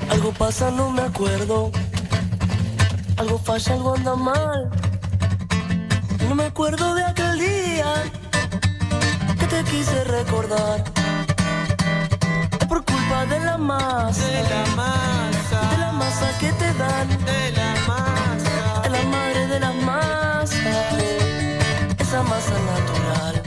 Algo pasa, no me acuerdo. Algo falla, algo anda mal. No me acuerdo de aquel día que te quise recordar. Es por culpa de la masa. De la masa. De la masa que te dan. De la masa. Es la madre de las masas. Esa masa natural.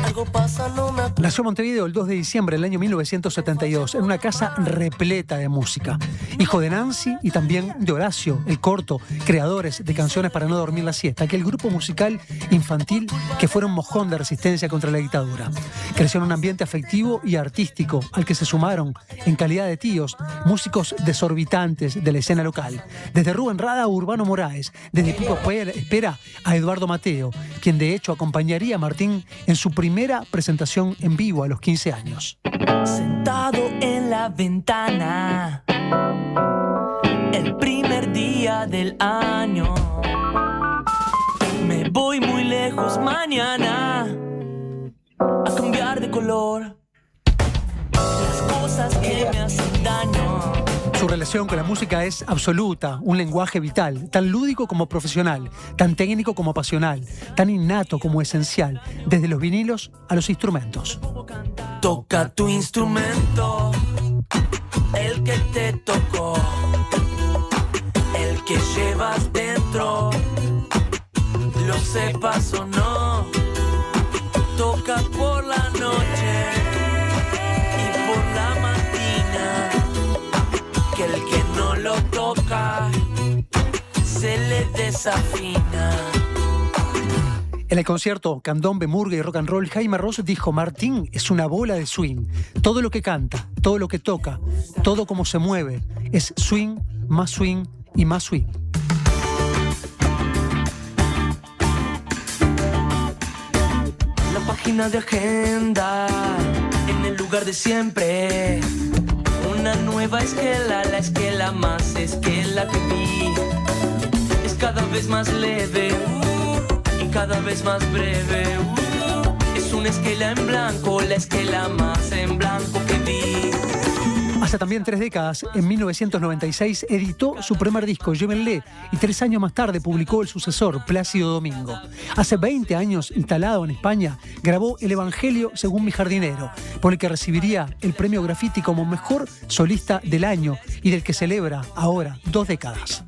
Algo pasa, no me acuerdo. Nació en Montevideo el 2 de diciembre del año 1972, en una casa repleta de música. Hijo de Nancy y también de Horacio, el Corto, creadores de Canciones para no dormir la siesta, aquel grupo musical infantil que fue un mojón de resistencia contra la dictadura. Creció en un ambiente afectivo y artístico al que se sumaron, en calidad de tíos, músicos desorbitantes de la escena local. Desde Rubén Rada a Urbano Moraes, desde Pipo Espera a Eduardo Mateo, quien de hecho acompañaría a Martín en su primera presentación en vivo a los 15 años. Sentado en la ventana, el primer día del año. Me voy muy lejos mañana a cambiar de color. Las cosas que me hacen daño. Su relación con la música es absoluta, un lenguaje vital, tan lúdico como profesional, tan técnico como pasional, tan innato como esencial, desde los vinilos a los instrumentos. Toca tu instrumento, el que te tocó, el que llevas dentro, lo sepas o no. Toca por la noche y por la mañana, que el que no lo toca se le desafina. En el concierto Candombe, Murga y Rock and Roll, Jaime Ross dijo: Martín es una bola de swing. Todo lo que canta, todo lo que toca, todo como se mueve, es swing y más swing. La página de agenda, en el lugar de siempre. Una nueva esquela, la esquela más esquela que vi. Es cada vez más leve y cada vez más breve. Es una esquela en blanco, la esquela más en blanco que vi. Hace también 3 décadas, en 1996, editó su primer disco, Llévenle, y 3 años más tarde publicó el sucesor, Plácido Domingo. Hace 20 años, instalado en España, grabó El Evangelio según mi jardinero, por el que recibiría el premio Graffiti como mejor solista del año y del que celebra ahora 2 décadas.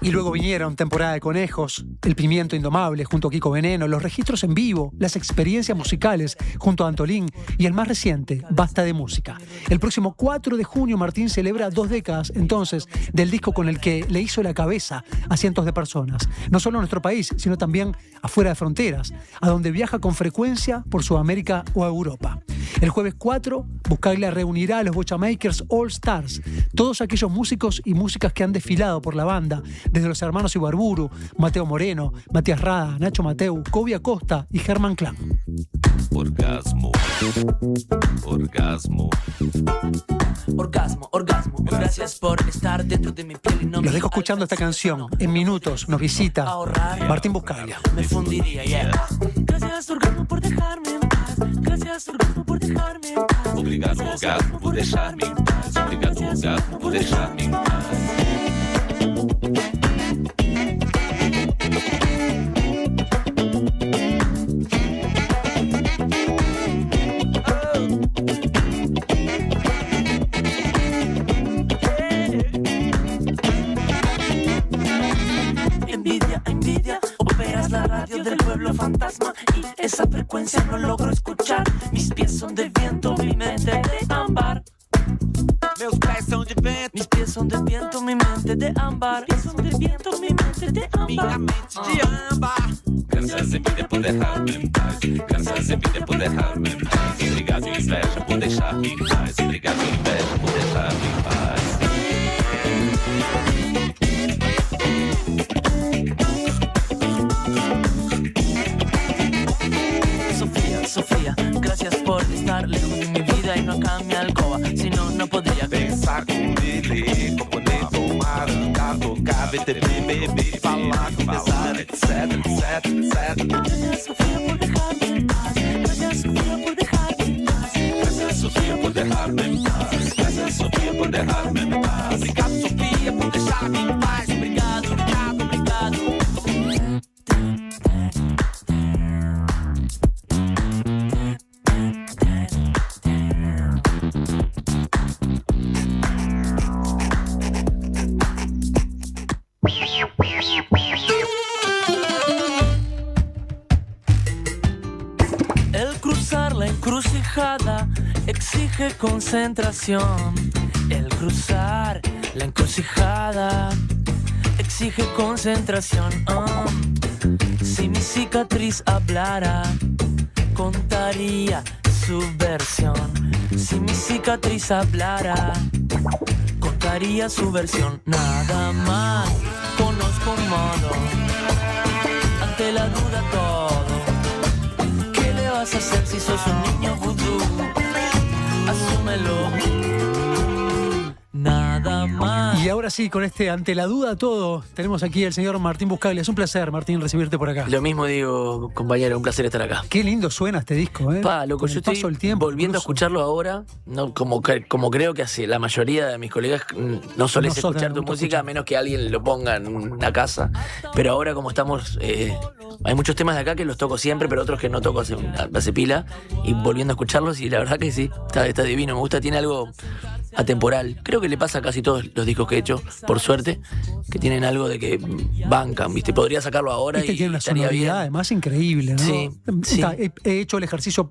Y luego vinieron Temporada de Conejos, El Pimiento Indomable junto a Kiko Veneno, los registros en vivo, las experiencias musicales junto a Antolín y el más reciente, Basta de Música. El próximo 4 de junio Martín celebra 2 décadas entonces del disco con el que le hizo la cabeza a cientos de personas, no solo en nuestro país, sino también afuera de fronteras, a donde viaja con frecuencia por Sudamérica o Europa. El jueves 4, Buscaglia reunirá a los Bochamakers All Stars, todos aquellos músicos y músicas que han desfilado por la banda, desde los hermanos Ibarburu, Mateo Moreno, Matías Rada, Nacho Mateu, Kobe Acosta y Germán Clan. Orgasmo, orgasmo. Orgasmo, orgasmo, gracias por estar dentro de mi piel y no. Los dejo escuchando esta canción. En minutos nos visita Martín Buscaglia. Me fundiría, yeah. Gracias, orgasmo, por dejarme en paz. Gracias, orgasmo, por dejarme en paz. Obrigado, orgasmo, por dejarme en paz. Obrigado, orgasmo, por dejarme en paz. Envidia, envidia, operas la radio del pueblo fantasma y esa frecuencia no logro escuchar. Mis pies son de viento, mi mente de ámbar. Meus pés são de vento. Mis pies son de viento, mi mente de ámbar. Mis pies son de viento, mi mente de Minha ámbar. mente de âmbar. Graças envidia por dejarme em paz. Graças envidia por dejarme em paz. Obrigado, inveja, por deixar-me em paz. Obrigado, inveja, por deixar-me em paz. Sofía, gracias por estar lejos de mi vida y no acá en mi alcoba. Si no, no podría. cantar, ler, componer, tomar, andar, tocar, VTB, beber, falar, conversar, etc, etc, etc. Gracias, Sofía, por dejarme en paz. Gracias, Sofía, por dejarme en paz. Gracias, Sofia, por dejarme en paz. Gracias, Sofia, por dejarme en paz. Obrigado, Sofia, por deixar-me em paz. Obrigado, obrigado, obrigado. El cruzar la encrucijada exige concentración. El cruzar la encrucijada exige concentración. Si mi cicatriz hablara, contaría su versión. Si mi cicatriz hablara, contaría su versión. Nada más conozco un modo, ante la duda todo. ¿Qué le vas a hacer si sos un niño vudú? Asúmelo. Nada más. Y ahora sí, con este ante la duda todo, tenemos aquí al señor Martín Buscaglia. Es un placer, Martín, recibirte por acá. Lo mismo digo, compañero, un placer estar acá. Qué lindo suena este disco, ¿eh? Loco, Con yo el paso estoy del tiempo, volviendo incluso. a escucharlo ahora, no como creo que hace la mayoría de mis colegas, no solés No sos de escuchar tu mucho música escuchar. a menos que alguien lo ponga en una casa. Pero ahora como estamos, hay muchos temas de acá que los toco siempre, pero otros que no toco hace pila. Y volviendo a escucharlos, y la verdad que sí, está divino, me gusta, tiene algo atemporal. Creo que le pasa a casi todos los discos que he hecho, por suerte, que tienen algo de que bancan, ¿viste? Podría sacarlo ahora Este y tiene una estaría bien. sonoridad además increíble, ¿no? Sí, sí. He hecho el ejercicio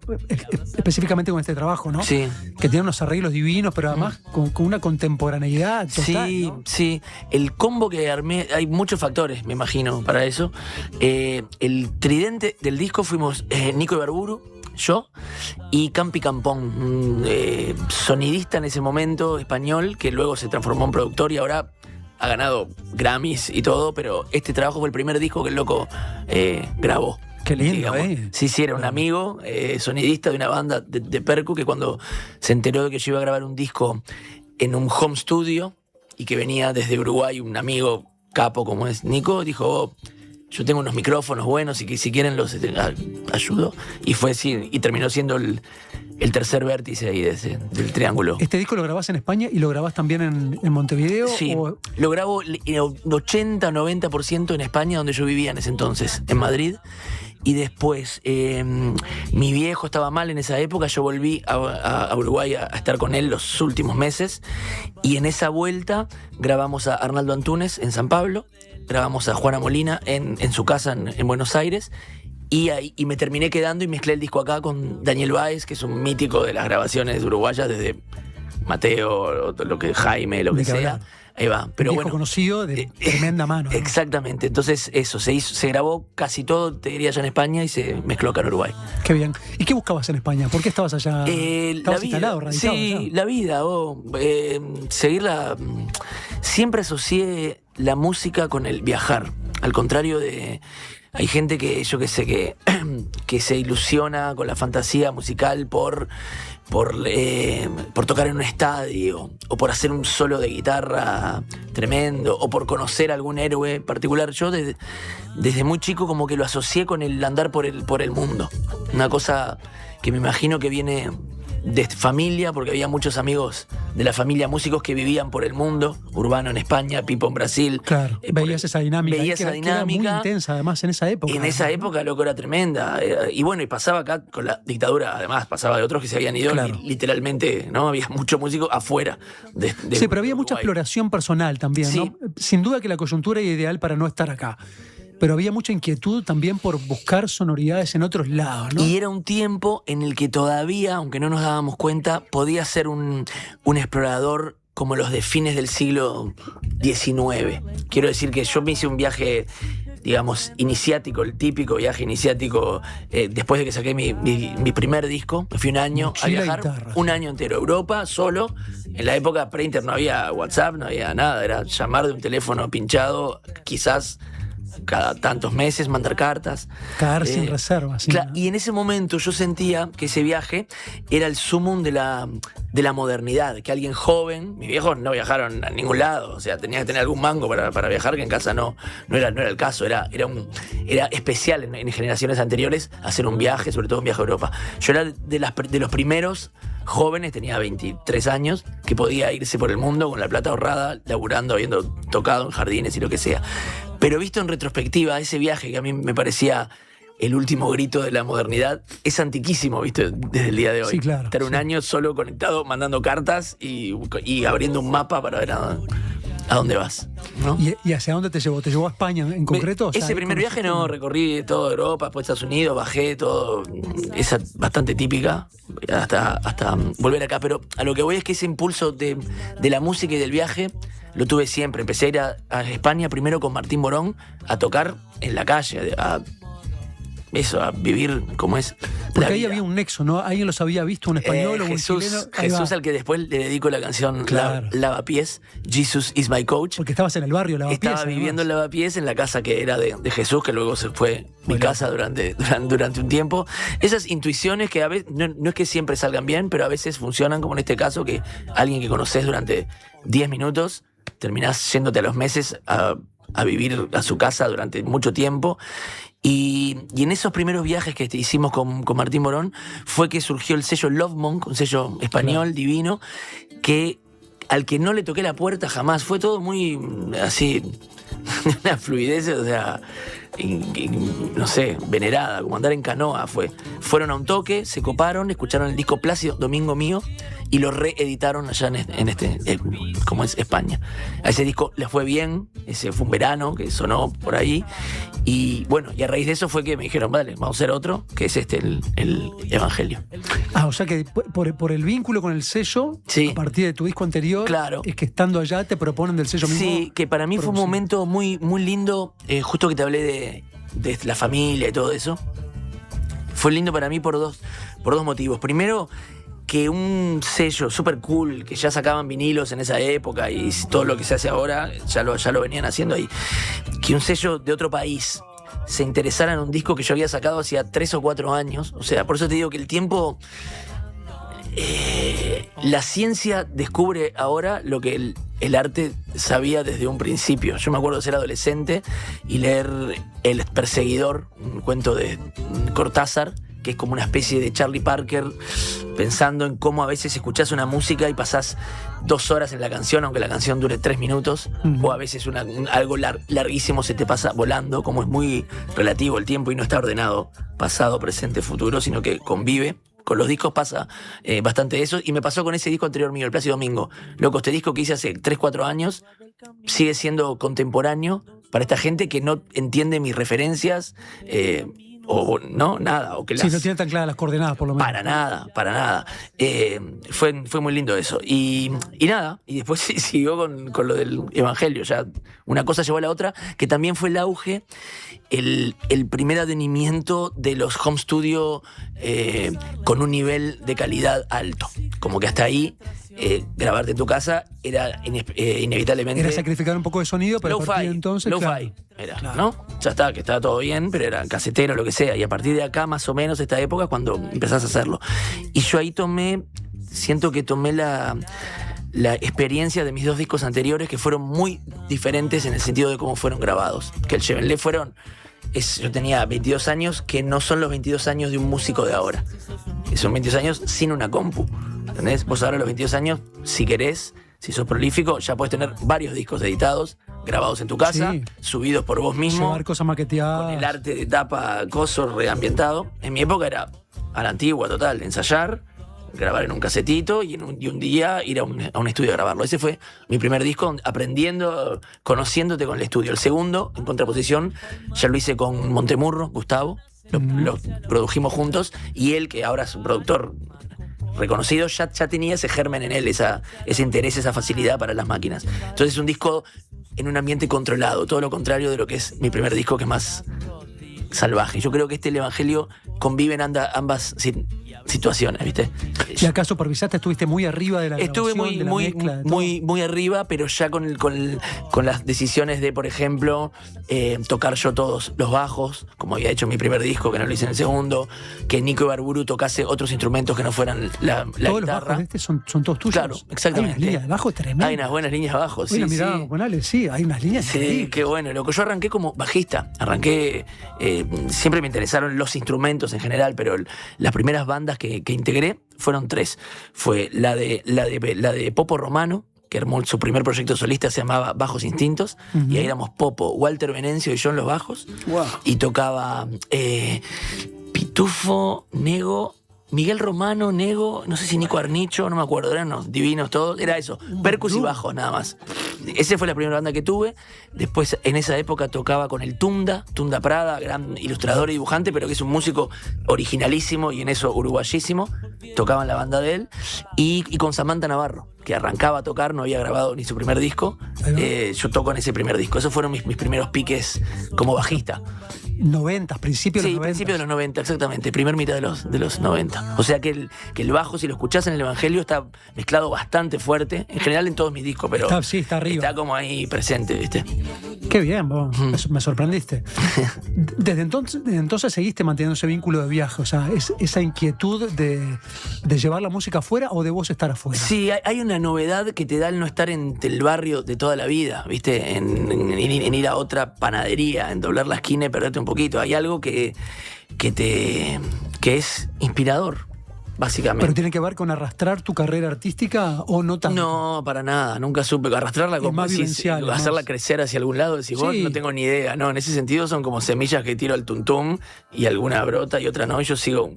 específicamente con este trabajo, ¿no? Sí. Que tiene unos arreglos divinos, pero además con una contemporaneidad total, Sí, ¿no? sí. El combo que armé, hay muchos factores, me imagino, para eso. El tridente del disco fuimos Nico Ibarburu, yo y Campi Campón, un sonidista en ese momento español que luego se transformó en productor y ahora ha ganado Grammys y todo, pero este trabajo fue el primer disco que el loco grabó. Qué lindo, digamos. Sí, era un amigo, sonidista de una banda de percu, que cuando se enteró de que yo iba a grabar un disco en un home studio y que venía desde Uruguay un amigo capo como es Nico, dijo, "Oh, yo tengo unos micrófonos buenos y que si quieren los ayudo". Y fue así, y terminó siendo el tercer vértice ahí del triángulo. ¿Este disco lo grabás en España y lo grabás también en Montevideo? Sí, ¿O lo grabo 80-90% en España, donde yo vivía en ese entonces, en Madrid. Y después, mi viejo estaba mal en esa época, yo volví a Uruguay a estar con él los últimos meses. Y en esa vuelta grabamos a Arnaldo Antunes en San Pablo, grabamos a Juana Molina en su casa en Buenos Aires. Y me terminé quedando y mezclé el disco acá con Daniel Báez, que es un mítico de las grabaciones uruguayas, desde Mateo, lo que Jaime, lo que Ni que sea. hablar. Ahí va. Pero viejo bueno, conocido de tremenda mano, ¿no? exactamente. Entonces eso, se grabó casi todo, te diría, allá en España y se mezcló acá en Uruguay. Qué bien. ¿Y qué buscabas en España? ¿Por qué estabas allá? La ¿Estabas vida, instalado, radicado sí, allá? la vida, seguirla. Siempre asocié la música con el viajar, al contrario de... Hay gente que, yo que sé, que se ilusiona con la fantasía musical por tocar en un estadio, o por hacer un solo de guitarra tremendo, o por conocer a algún héroe particular. Yo desde muy chico como que lo asocié con el andar por el mundo. Una cosa que me imagino que viene de familia, porque había muchos amigos de la familia músicos que vivían por el mundo, Urbano en España, Pipo en Brasil. Claro, veías esa dinámica. Veía que esa era muy dinámica. intensa, además, en esa época. En esa época, loco, era tremenda. Y bueno, y pasaba acá con la dictadura, además, pasaba de otros que se habían ido, Claro. literalmente, ¿no? Había mucho músico afuera de Sí, pero había mucha Uruguay. exploración personal también, Sí. ¿no? Sin duda que la coyuntura era ideal para no estar acá. Pero había mucha inquietud también por buscar sonoridades en otros lados, ¿no? Y era un tiempo en el que todavía, aunque no nos dábamos cuenta, podía ser un explorador como los de fines del siglo XIX. Quiero decir que yo me hice un viaje, digamos, iniciático, el típico viaje iniciático, después de que saqué mi primer disco. Me fui un año Mochila a y viajar, guitarra. un año entero a Europa, solo. En la época pre-inter no había WhatsApp, no había nada, era llamar de un teléfono pinchado, quizás cada tantos meses, mandar cartas. Caer sin reservas. Y en ese momento yo sentía que ese viaje era el sumum de la modernidad, que alguien joven, mis viejos no viajaron a ningún lado, o sea, tenía que tener algún mango para viajar, que en casa no era el caso, era especial en generaciones anteriores hacer un viaje, sobre todo un viaje a Europa. Yo era de los primeros jóvenes, tenía 23 años, que podía irse por el mundo con la plata ahorrada, laburando, habiendo tocado en jardines y lo que sea. Pero visto en retrospectiva, ese viaje que a mí me parecía el último grito de la modernidad, es antiquísimo, ¿viste? Desde el día de hoy. Sí, claro. Estar un año solo conectado, mandando cartas y abriendo un mapa para ver a dónde vas, ¿no? ¿Y hacia dónde te llevó? ¿Te llevó a España en concreto? O sea, ese primer viaje no, recorrí toda Europa, después Estados Unidos, bajé todo, esa bastante típica, hasta volver acá. Pero a lo que voy es que ese impulso de la música y del viaje lo tuve siempre. Empecé a ir a España primero con Martín Morón a tocar en la calle, a vivir como es. Porque ahí había un nexo, ¿no? Alguien los había visto, un español o un chileno. Jesús, al que después le dedico la canción Claro. Lavapiés, Jesus is my coach. Porque estabas en el barrio Lavapiés. Estaba viviendo en además. Lavapiés, en la casa que era de Jesús, que luego se fue mi casa durante un tiempo. Esas intuiciones que a veces, no es que siempre salgan bien, pero a veces funcionan, como en este caso, que alguien que conoces durante 10 minutos, terminás yéndote a los meses a vivir a su casa durante mucho tiempo. Y en esos primeros viajes que hicimos con Martín Morón fue que surgió el sello Love Monk, un sello español divino, al que no le toqué la puerta jamás. Fue todo muy así, una fluidez, o sea, no sé, venerada, como andar en canoa fue. Fueron a un toque, se coparon, escucharon el disco Plácido, Domingo Mío, y lo reeditaron allá como es España. A ese disco les fue bien, ese fue un verano que sonó por ahí, y bueno, y a raíz de eso fue que me dijeron, vale, vamos a hacer otro, que es el Evangelio. O sea que por el vínculo con el sello, Sí. a partir de tu disco anterior, Claro. es que estando allá te proponen del sello mismo. Sí, que para mí fue un momento muy, muy lindo, justo que te hablé de la familia y todo eso. Fue lindo para mí por dos motivos. Primero, que un sello super cool, que ya sacaban vinilos en esa época y todo lo que se hace ahora, ya lo venían haciendo ahí. Que un sello de otro país se interesara en un disco que yo había sacado hacía 3 o 4 años. O sea, por eso te digo que el tiempo... la ciencia descubre ahora lo que el arte sabía desde un principio. Yo me acuerdo de ser adolescente y leer El Perseguidor, un cuento de Cortázar, que es como una especie de Charlie Parker, pensando en cómo a veces escuchás una música y pasás 2 horas en la canción, aunque la canción dure 3 minutos, o a veces algo larguísimo se te pasa volando, como es muy relativo el tiempo y no está ordenado pasado, presente, futuro, sino que convive. Con los discos pasa bastante eso, y me pasó con ese disco anterior mío, El Plácido Domingo. Loco, este disco que hice hace 3-4 años sigue siendo contemporáneo para esta gente que no entiende mis referencias, o no, nada. O que Sí, no tienen tan claras las coordenadas, por lo menos. Para nada. Fue muy lindo eso. Y nada, y después siguió con lo del Evangelio. Ya una cosa llevó a la otra, que también fue el auge, el primer advenimiento de los home studio con un nivel de calidad alto. Como que hasta ahí, grabarte en tu casa era inevitablemente... Era sacrificar un poco de sonido, pero a partir de entonces... Lo-fi era, ¿no? Ya está, que estaba todo bien, pero era casetero, lo que sea. Y a partir de acá, más o menos, esta época es cuando empezás a hacerlo. Y yo ahí siento que tomé la experiencia de mis 2 discos anteriores, que fueron muy diferentes en el sentido de cómo fueron grabados. Que el Chevenlet yo tenía 22 años, que no son los 22 años de un músico de ahora. Son 22 años sin una compu. ¿Entendés? Vos ahora a los 22 años, si querés, si sos prolífico, ya podés tener varios discos editados, grabados en tu casa, Sí. Subidos por vos mismo, Llevar cosas maqueteadas. con el arte de tapa, coso, reambientado. En mi época era a la antigua, total, de ensayar, grabar en un casetito y un día ir a un estudio a grabarlo. Ese fue mi primer disco, aprendiendo, conociéndote con el estudio. El segundo, en contraposición, ya lo hice con Montemurro, Gustavo, lo produjimos juntos, y él, que ahora es un productor reconocido, ya tenía ese germen en él, ese interés, esa facilidad para las máquinas. Entonces es un disco en un ambiente controlado, todo lo contrario de lo que es mi primer disco, que es más salvaje. Yo creo que el Evangelio conviven ambas situaciones, ¿viste? ¿Y acá supervisaste? ¿Estuviste muy arriba de la Estuve grabación, de la mezcla, de todo? muy arriba, pero ya con las decisiones de, por ejemplo, tocar yo todos los bajos, como había hecho en mi primer disco, que no lo hice en el segundo, que Nico Ibarburu tocase otros instrumentos que no fueran la Todos los guitarra. bajos de este son todos tuyos. Claro, exactamente. Hay unas líneas de bajo tremendas. Hay unas buenas líneas de bajo, Hoy sí, lo sí. mirábamos con Ale, sí, hay unas líneas Sí, increíbles. qué bueno. Lo que yo arranqué como bajista. Arranqué, siempre me interesaron los instrumentos en general, pero las primeras bandas que integré fueron 3. Fue la de Popo Romano, que armó su primer proyecto solista, se llamaba Bajos Instintos, y ahí éramos Popo, Walter Venencio y yo en los bajos. Wow. Y tocaba Pitufo, Nego, Miguel Romano, Nego, no sé si Nico Arnicho, no me acuerdo, eran unos divinos todos, era eso, percus y bajos nada más. Esa fue la primera banda que tuve. Después, en esa época, tocaba con el Tunda Prada, gran ilustrador y dibujante, pero que es un músico originalísimo y en eso uruguayísimo. Tocaba en la banda de él. Y con Samantha Navarro, que arrancaba a tocar, no había grabado ni su primer disco. Yo toco en ese primer disco. Esos fueron mis primeros piques como bajista. 90, principios de Sí, los 90. principio de los 90, exactamente. Primer mitad de los 90. O sea que el bajo, si lo escuchás en el Evangelio, está mezclado bastante fuerte. En general en todos mis discos, pero Está arriba. está como ahí presente, ¿viste? Qué bien, vos. Me sorprendiste. Desde entonces seguiste manteniendo ese vínculo de viaje, o sea, esa inquietud de llevar la música afuera o de vos estar afuera. Sí, hay una novedad que te da el no estar en el barrio de toda la vida, ¿viste? En ir a otra panadería, en doblar la esquina y perderte un poquito. Hay algo que es inspirador, básicamente. ¿Pero tiene que ver con arrastrar tu carrera artística o no tanto? No, para nada. Nunca supe arrastrarla Es más vivencial, hacerla más. crecer hacia algún lado. Decís, vos Sí. no tengo ni idea. No, en ese sentido son como semillas que tiro al tuntum y alguna brota y otra no. Y yo sigo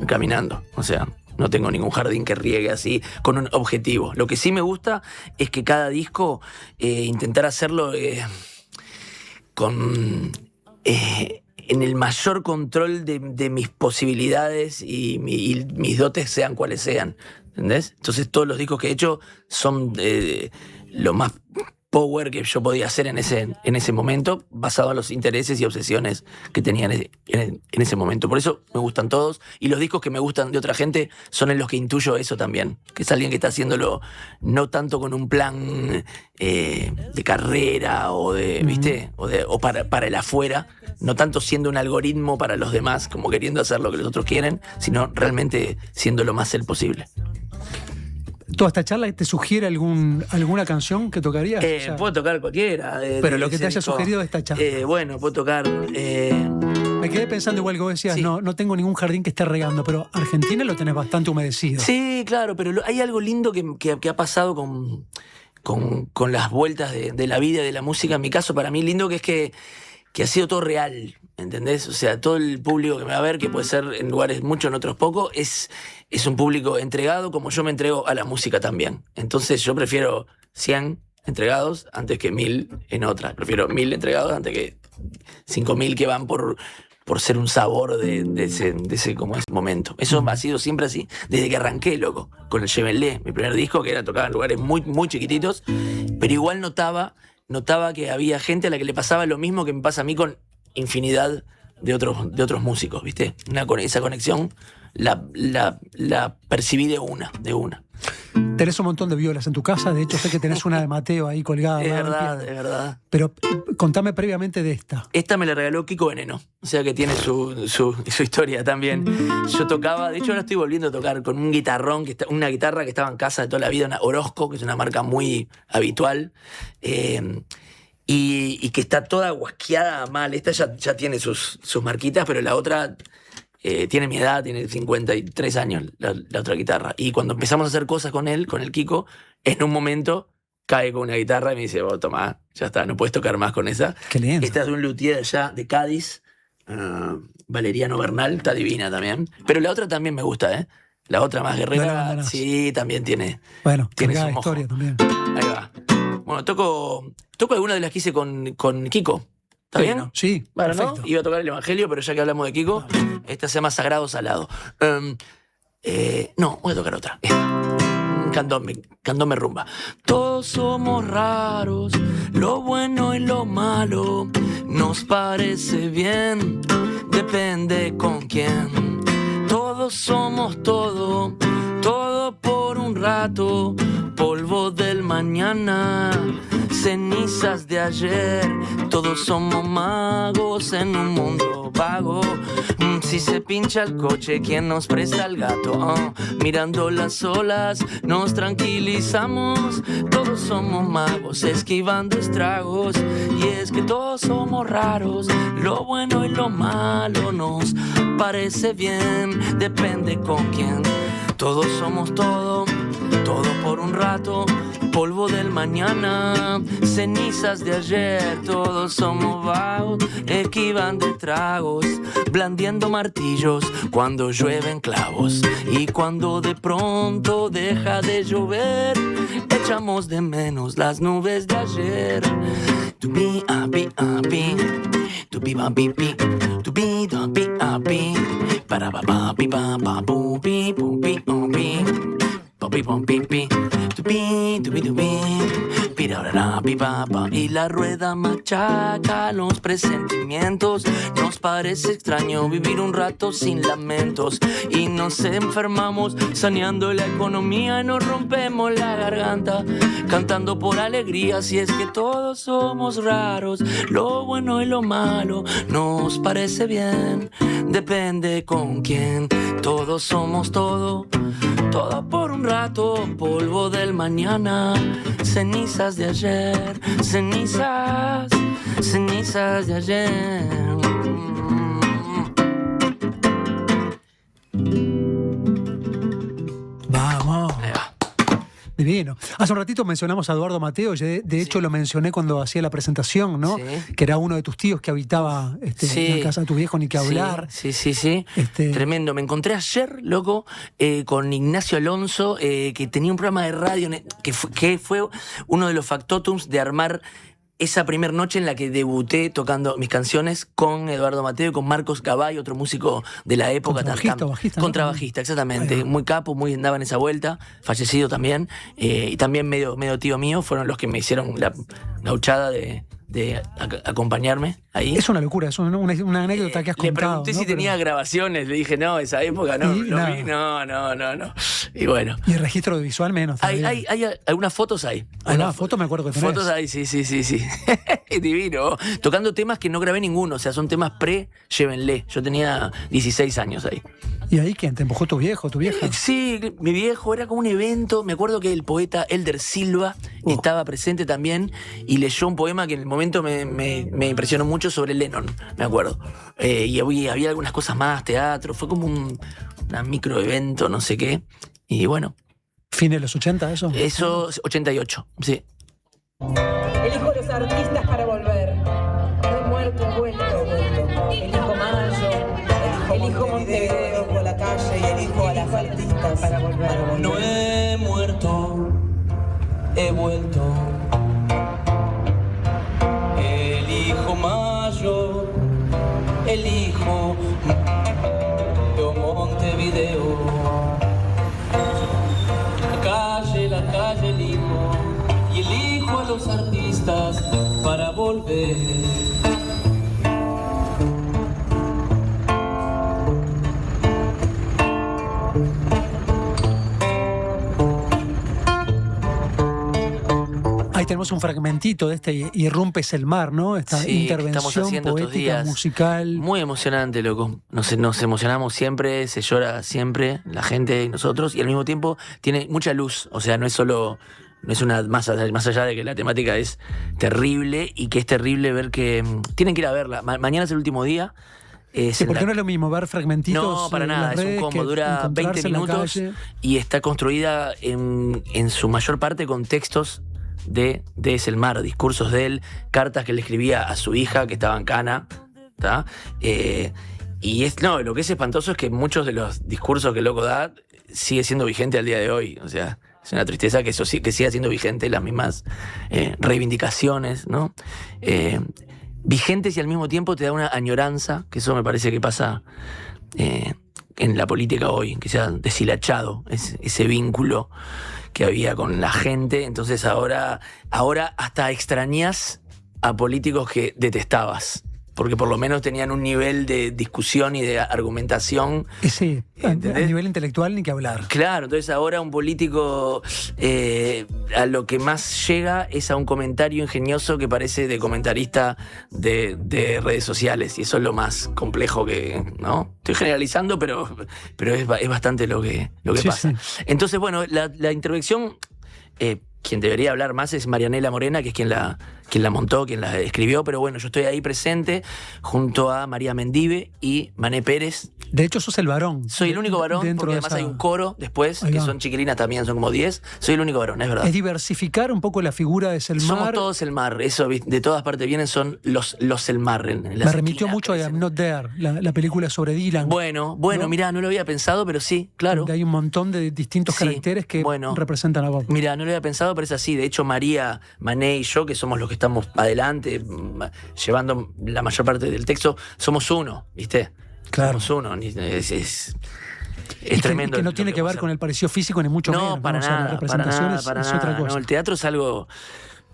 caminando. O sea, no tengo ningún jardín que riegue así con un objetivo. Lo que sí me gusta es que cada disco intentar hacerlo en el mayor control de mis posibilidades y mis dotes sean cuales sean, ¿entendés? Entonces todos los discos que he hecho son lo más power que yo podía hacer en ese momento, basado en los intereses y obsesiones que tenía en ese momento. Por eso me gustan todos, y los discos que me gustan de otra gente son en los que intuyo eso también, que es alguien que está haciéndolo no tanto con un plan de carrera o de, ¿viste? O para el afuera, no tanto siendo un algoritmo para los demás, como queriendo hacer lo que los otros quieren, sino realmente siendo lo más él posible. ¿Toda esta charla te sugiere alguna canción que tocarías? O sea, Puedo tocar cualquiera. pero lo que te haya sugerido de esta charla. Bueno, puedo tocar... Me quedé pensando igual que vos decías, Sí. no tengo ningún jardín que esté regando, pero Argentina lo tenés bastante humedecido. Sí, claro, pero hay algo lindo que ha pasado con las vueltas de la vida y de la música. En mi caso, para mí, lindo que es que ha sido todo real, ¿entendés? O sea, todo el público que me va a ver, que puede ser en lugares mucho, en otros poco, es un público entregado como yo me entrego a la música también. Entonces yo prefiero 100 entregados antes que 1000 en otra. Prefiero 1000 entregados antes que 5000 que van por ser un sabor de ese como ese momento. Eso ha sido siempre así, desde que arranqué, loco, con el Chevelé, mi primer disco, que era tocado en lugares muy, muy chiquititos, pero igual notaba que había gente a la que le pasaba lo mismo que me pasa a mí con infinidad de otros músicos, ¿viste? Esa conexión la percibí de una. Tenés un montón de violas en tu casa, de hecho sé que tenés una de Mateo ahí colgada. Es al lado del verdad, piano. es verdad. Pero contame previamente de esta. Esta me la regaló Kiko Veneno, o sea que tiene su historia también. Yo tocaba, de hecho ahora estoy volviendo a tocar con un guitarrón, una guitarra que estaba en casa de toda la vida, una Orozco, que es una marca muy habitual, y que está toda guasqueada mal. Esta ya tiene sus marquitas, pero la otra tiene mi edad, tiene 53 años la otra guitarra. Y cuando empezamos a hacer cosas con el Kiko, en un momento cae con una guitarra y me dice, vos tomá, ya está, no puedes tocar más con esa. Qué lindo. Esta es de un luthier allá de Cádiz, Valeriano Bernal, está divina también. Pero la otra también me gusta, ¿eh? La otra más No la guerrera, abandonás. sí, también tiene. Bueno, Tiene cargada su de mojo. historia también. Ahí va. Bueno, toco algunas de las que hice con Kiko. ¿Está Sí, bien? ¿no? Sí, Bueno, perfecto. ¿no? Iba a tocar el Evangelio, pero ya que hablamos de Kiko, esta se llama Sagrado Salado. No, voy a tocar otra. Candombe rumba. Todos somos raros, lo bueno y lo malo nos parece bien, depende con quién. Todos todos somos todo, todo por un rato, polvo del mañana, cenizas de ayer, todos somos magos en un mundo vago. Si se pincha el coche, ¿quién nos presta el gato? Mirando las olas, nos tranquilizamos, todos somos magos, esquivando estragos. Y es que todos somos raros, lo bueno y lo malo nos parece bien, depende con quién. Todos somos todo, todo por un rato, polvo del mañana, cenizas de ayer, todos somos vagos, esquivando tragos, blandiendo martillos cuando llueven clavos. Y cuando de pronto deja de llover, echamos de menos las nubes de ayer. To be a be a be, to be a be be, to be a be a be, para ba ba bi ba ba bu bi bu bi o bi, bo bi bo bi bi, to be, pirarara bi ba ba. Y la rueda machaca los presentimientos. Nos parece extraño vivir un rato sin lamentos y nos enfermamos saneando la economía y nos rompemos la garganta cantando por alegría. Si es que todos somos raros, lo bueno y lo malo nos parece bien, depende con quién. Todos somos todo, todo por un rato, polvo del mañana, cenizas de ayer, cenizas, cenizas de ayer. Vamos. Ahí va. Divino. Hace un ratito mencionamos a Eduardo Mateo, de hecho lo mencioné cuando hacía la presentación, ¿no? Sí. Que era uno de tus tíos que habitaba en la casa de tu viejo, ni que hablar. Sí, sí, sí. Este- Tremendo. Me encontré ayer, loco, con Ignacio Alonso, que tenía un programa de radio que fue uno de los factotums de armar esa primera noche en la que debuté tocando mis canciones con Eduardo Mateo y con Marcos Gabay, otro músico de la época. Contrabajista, bajista, ¿no? Contrabajista, exactamente. Ahí va. Muy capo, muy andaba en esa vuelta, fallecido también. Y también medio tío mío, fueron los que me hicieron la gauchada de acompañarme ahí. Es una locura, es una anécdota que has Le contado. pregunté ¿no? si tenía grabaciones, le dije, no, esa época no, Y lo nada. vi, no. Y bueno. Y el registro visual menos. Hay todavía. algunas fotos ahí. Fotos me acuerdo que tenés. Fotos ahí, sí. Divino. Tocando temas que no grabé ninguno, o sea, son temas llévenle. Yo tenía 16 años ahí. ¿Y ahí quién? ¿Te empujó tu viejo, tu vieja? Sí, mi viejo, era como un evento. Me acuerdo que el poeta Elder Silva estaba presente también y leyó un poema que en el momento me impresionó mucho sobre Lennon, me acuerdo. Y había algunas cosas más, teatro, fue como una microevento, no sé qué. Y bueno. ¿Fin de los 80 eso? Eso, 88, sí. Elijo los artistas para volver. No he muerto, he vuelto. Elijo Mayo, elijo Montevideo, elijo la calle y elijo a las artistas para volver. No he muerto, he vuelto. Elijo Mayo, elijo Montevideo. La calle elijo y elijo a los artistas para volver. Ahí tenemos un fragmentito de este Irrumpes el mar, ¿no? Esta Sí, que intervención estamos haciendo estos poética, días. musical. Muy emocionante, loco. Nos emocionamos siempre, se llora siempre, la gente y nosotros, y al mismo tiempo tiene mucha luz. O sea, no es una más allá de que la temática es terrible y que es terrible ver que tienen que ir a verla. Mañana es el último día. Sí, porque no es lo mismo ver fragmentitos. No, para en nada, las es un redes combo, que dura 20 encontrarse en la minutos calle. y está construida en su mayor parte con textos de Es el mar, discursos de él, cartas que le escribía a su hija que estaba en Cana, ¿tá? Y lo que es espantoso es que muchos de los discursos que el loco da sigue siendo vigente al día de hoy. O sea, es una tristeza que eso sí, que siga siendo vigente, las mismas reivindicaciones, ¿no? Vigentes y al mismo tiempo te da una añoranza, que eso me parece que pasa en la política hoy, que se ha deshilachado ese vínculo que había con la gente. Entonces ahora hasta extrañás a políticos que detestabas. porque por lo menos tenían un nivel de discusión y de argumentación. Sí, a ¿entendés? nivel intelectual ni que hablar. Claro, entonces ahora un político a lo que más llega es a un comentario ingenioso que parece de comentarista de redes sociales, y eso es lo más complejo que, ¿no? Estoy generalizando, pero es bastante lo que Sí, pasa. sí. Entonces, bueno, la intervención, quien debería hablar más es Marianela Morena, que es quien la montó, quien la escribió, pero bueno, yo estoy ahí presente junto a María Mendive y Mané Pérez. De hecho, sos el varón. Soy el único varón, dentro porque de además esa- hay un coro después, Ahí que va. son chiquilinas también, son como 10. Soy el único varón, es verdad. Es diversificar un poco la figura de Selmar. Somos todos el mar, eso de todas partes vienen, son los el mar. En las Me remitió esquinas mucho a aparecen. I'm Not There, la película sobre Dylan. Bueno, ¿no? mirá, no lo había pensado, pero sí, claro. Donde hay un montón de distintos Sí, caracteres que bueno. representan a Bob. Mira, no lo había pensado, pero es así. De hecho, María, Mané y yo, que somos los que estamos adelante, llevando la mayor parte del texto, somos uno, ¿viste? Claro. Somos uno. Es Y que- tremendo. y que no lo tiene que ver pasa. con el parecido físico ni mucho menos. No, para O sea, nada. la representación es para otra nada. cosa. No, el teatro es algo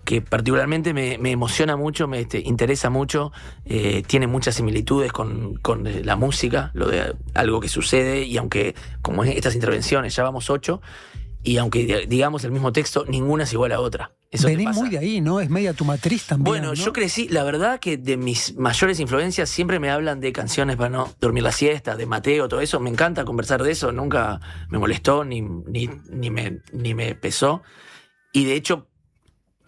que particularmente me emociona mucho, me interesa mucho, tiene muchas similitudes con la música, lo de algo que sucede, y aunque, como en estas intervenciones, ya vamos 8, y aunque digamos el mismo texto, ninguna es igual a otra. Eso te Venís pasa. muy de ahí, ¿no? Es media tu matriz también. Bueno, ¿no? yo crecí, la verdad que de mis mayores influencias siempre me hablan de canciones para no dormir la siesta, de Mateo, todo eso. Me encanta conversar de eso, nunca me molestó ni me pesó. Y de hecho,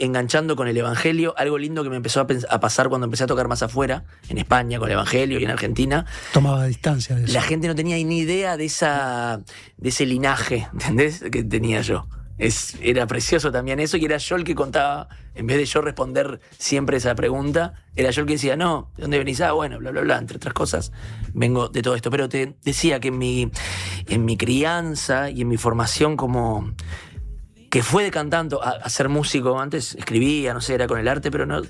enganchando con el Evangelio, algo lindo que me empezó a pasar cuando empecé a tocar más afuera, en España con el Evangelio y en Argentina, Tomaba distancia de eso. la gente no tenía ni idea de ese linaje, ¿entendés? Que tenía yo. Era precioso también eso, y era yo el que contaba, en vez de yo responder siempre esa pregunta, era yo el que decía, no, ¿de dónde venís? Ah, bueno, bla, bla, bla, entre otras cosas, vengo de todo esto. Pero te decía que en mi crianza y en mi formación como que fue decantando a ser músico, antes escribía, no sé, era con el arte, pero no.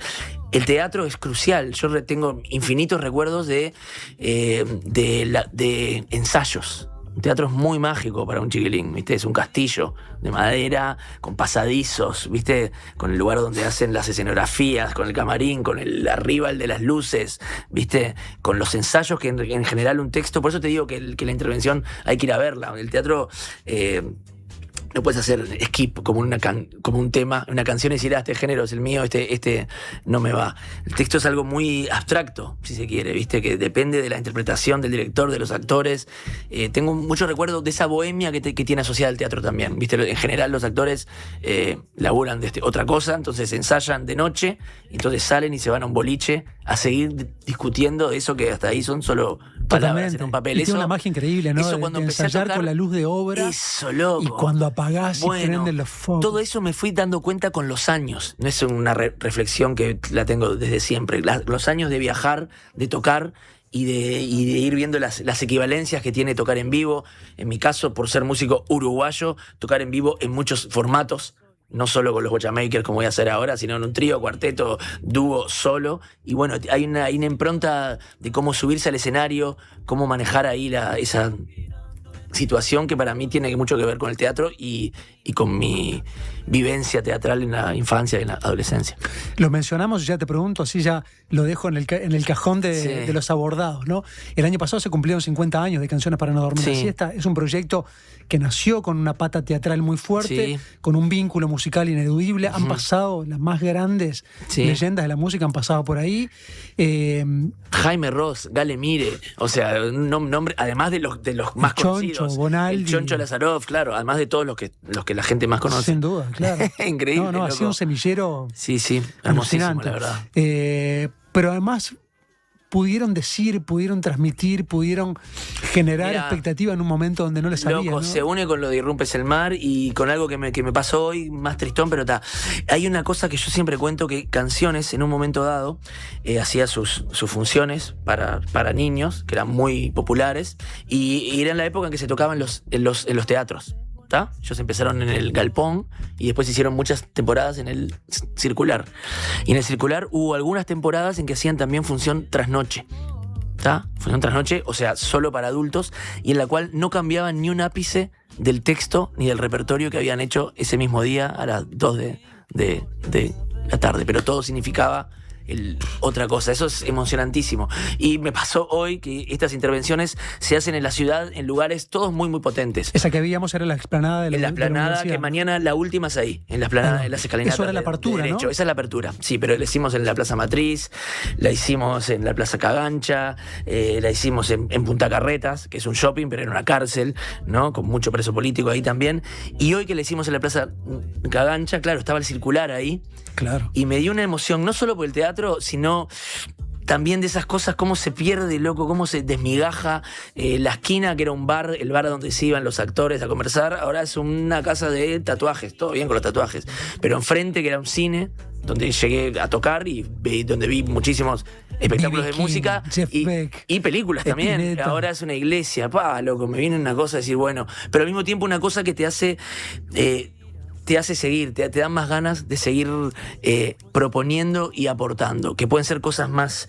El teatro es crucial. Yo tengo infinitos recuerdos de ensayos. El teatro es muy mágico para un chiquilín, ¿viste? Es un castillo de madera, con pasadizos, ¿viste? Con el lugar donde hacen las escenografías, con el camarín, con arriba el de las luces, ¿viste? Con los ensayos que en general un texto. Por eso te digo que la intervención hay que ir a verla. El teatro no puedes hacer skip como un tema, una canción y decir, este género es el mío, este no me va. El texto es algo muy abstracto, si se quiere, ¿viste? Que depende de la interpretación del director, de los actores. Tengo mucho recuerdo de esa bohemia que tiene asociada al teatro también, ¿viste? En general los actores laburan de otra cosa, entonces ensayan de noche, entonces salen y se van a un boliche a seguir discutiendo eso que hasta ahí son solo palabras Totalmente. en un papel. Y tiene una magia increíble, ¿no? Eso cuando de empecé a ensayar tocar, con la luz de obra. Eso, loco. Y cuando apagás Bueno, y prenden los focos. todo eso me fui dando cuenta con los años. No es una reflexión que la tengo desde siempre. Los años de viajar, de tocar y de ir viendo las equivalencias que tiene tocar en vivo. En mi caso, por ser músico uruguayo, tocar en vivo en muchos formatos. No solo con los Bochamakers como voy a hacer ahora, sino en un trío, cuarteto, dúo, solo. Y bueno, hay una impronta de cómo subirse al escenario, cómo manejar ahí esa situación que para mí tiene mucho que ver con el teatro y con mi vivencia teatral en la infancia y en la adolescencia. Lo mencionamos, ya te pregunto, así ya lo dejo en el cajón de los abordados, ¿no? El año pasado se cumplieron 50 años de Canciones para no dormir la siesta. Es un proyecto que nació con una pata teatral muy fuerte, con un vínculo musical ineludible. Han pasado las más grandes leyendas de la música, han pasado por ahí. Jaime Ross, Gale Mire, o sea, un nombre, además de los más conocidos. Choncho, Bonaldi. El Choncho Lazaroff, claro, además de todos los que la gente más conoce. Sin duda, claro. Increíble. No, ha sido un semillero hermosísimo, alucinante. la verdad. Pero además pudieron decir, pudieron transmitir, pudieron generar expectativa en un momento donde no les sabía. Loco, ¿no? se une con lo de Irrumpes el Mar y con algo que me pasó hoy, más tristón, pero está. Hay una cosa que yo siempre cuento, que Canciones en un momento dado hacía sus funciones para niños, que eran muy populares, y era en la época en que se tocaban en los teatros. ¿Tá? Ellos empezaron en el Galpón y después hicieron muchas temporadas en el Circular. Y en el Circular hubo algunas temporadas en que hacían también función trasnoche. ¿Tá? Función trasnoche, o sea, solo para adultos, y en la cual no cambiaban ni un ápice del texto ni del repertorio que habían hecho ese mismo día a las 2 de la tarde. Pero todo significaba otra cosa. Eso es emocionantísimo. Y me pasó hoy que estas intervenciones se hacen en la ciudad, en lugares todos muy, muy potentes. Esa que veíamos era la explanada de la En la explanada, universidad. que mañana la última es ahí, en la explanada, en las escalinatas. Eso era la apertura, de derecho. ¿no? Esa es la apertura, sí, pero la hicimos en la Plaza Matriz, la hicimos en la Plaza Cagancha, la hicimos en Punta Carretas, que es un shopping, pero era una cárcel, ¿no? Con mucho preso político ahí también. Y hoy que la hicimos en la Plaza Cagancha, claro, estaba el circular ahí. Claro. Y me dio una emoción, no solo por el teatro, sino también de esas cosas, cómo se pierde, loco, cómo se desmigaja. La esquina, que era un bar, el bar donde se iban los actores a conversar, ahora es una casa de tatuajes, todo bien con los tatuajes. Pero enfrente, que era un cine, donde llegué a tocar y donde vi muchísimos espectáculos B.B. de música King, Jeff Beck, y películas también. Spinetta. Ahora es una iglesia, loco, me viene una cosa a decir, bueno, pero al mismo tiempo una cosa que te hace seguir, te dan más ganas de seguir proponiendo y aportando, que pueden ser cosas más